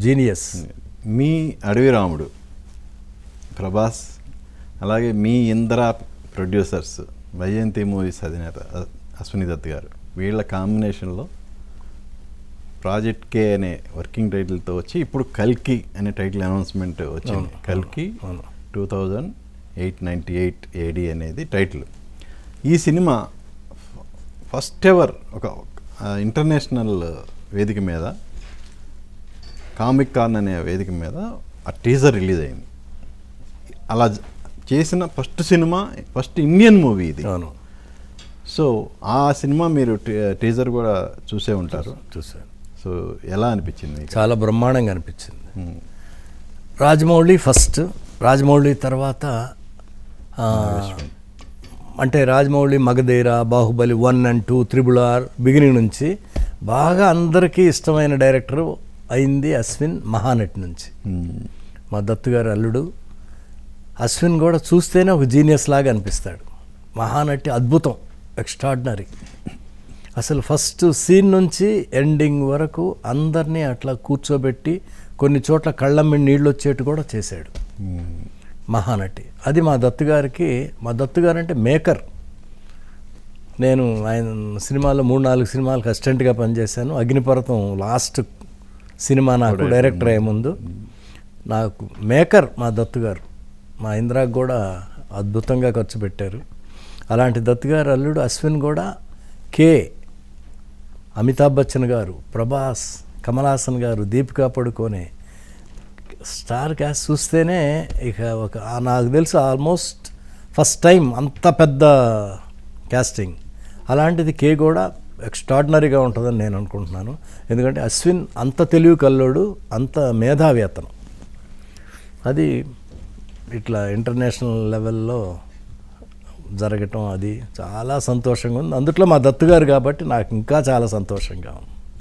Genius. మీ అడవి రాముడు ప్రభాస్, అలాగే మీ ఇంద్ర ప్రొడ్యూసర్స్ వైజయంతి మూవీస్ అధినేత అశ్విని దత్ గారు, వీళ్ళ కాంబినేషన్లో ప్రాజెక్ట్ కే అనే వర్కింగ్ టైటిల్తో వచ్చి ఇప్పుడు కల్కి అనే టైటిల్ అనౌన్స్మెంట్ వచ్చింది. కల్కి 2898 AD అనేది టైటిల్. ఈ సినిమా ఫస్ట్ ఎవర్ ఒక ఇంటర్నేషనల్ వేదిక మీద, కామిక్ కాన్ అనే వేదిక మీద ఆ టీజర్ రిలీజ్ అయింది. అలా చేసిన first cinema, first Indian movie ఇది. అవును. సో ఆ సినిమా మీరు టీజర్ కూడా చూసే ఉంటారు. చూసాను. సో ఎలా అనిపించింది? చాలా బ్రహ్మాండంగా అనిపించింది. రాజమౌళి ఫస్ట్, రాజమౌళి తర్వాత అంటే Rajamouli Magadheera, Baahubali 1 and 2, RRR beginning నుంచి బాగా అందరికీ ఇష్టమైన డైరెక్టర్ అయింది అశ్విన్, మహానటి నుంచి. మా దత్తు గారు అల్లుడు అశ్విన్ కూడా చూస్తేనే ఒక జీనియస్ లాగా అనిపిస్తాడు. మహానటి అద్భుతం, ఎక్స్ట్రాడినరీ. అసలు ఫస్ట్ సీన్ నుంచి ఎండింగ్ వరకు అందరినీ అట్లా కూర్చోబెట్టి కొన్ని చోట్ల కళ్ళ మీద నీళ్ళు వచ్చేట్టు కూడా చేశాడు మహానటి. అది మా దత్తు గారికి, మా దత్తు గారు అంటే మేకర్. నేను ఆయన సినిమాలో 3-4 సినిమాలకు అసిస్టెంట్గా పనిచేశాను. అగ్నిపర్వతం లాస్ట్ సినిమా నాకు డైరెక్టర్ అయ్యే ముందు. నాకు మేకర్ మా దత్తు గారు. మా ఇంద్రాకి కూడా అద్భుతంగా ఖర్చు పెట్టారు. అలాంటి దత్తు గారు అల్లుడు అశ్విన్ కూడా కే, అమితాబ్ బచ్చన్ గారు, ప్రభాస్, కమల్ హాసన్ గారు, దీపికా పడుకోనే, స్టార్ క్యాస్ట్ చూస్తేనే ఇక ఒక నాకు తెలుసు ఆల్మోస్ట్ ఫస్ట్ టైం అంత పెద్ద క్యాస్టింగ్. అలాంటిది కే కూడా ఎక్స్ట్రాడినరీగా ఉంటుందని నేను అనుకుంటున్నాను. ఎందుకంటే అశ్విన్ అంత తెలివి కల్లోడు, అంత మేధావి అతను. అది ఇట్లా ఇంటర్నేషనల్ లెవెల్లో జరగటం అది చాలా సంతోషంగా ఉంది. అందుట్లో మా దత్తు గారు కాబట్టి నాకు ఇంకా చాలా సంతోషంగా ఉంది.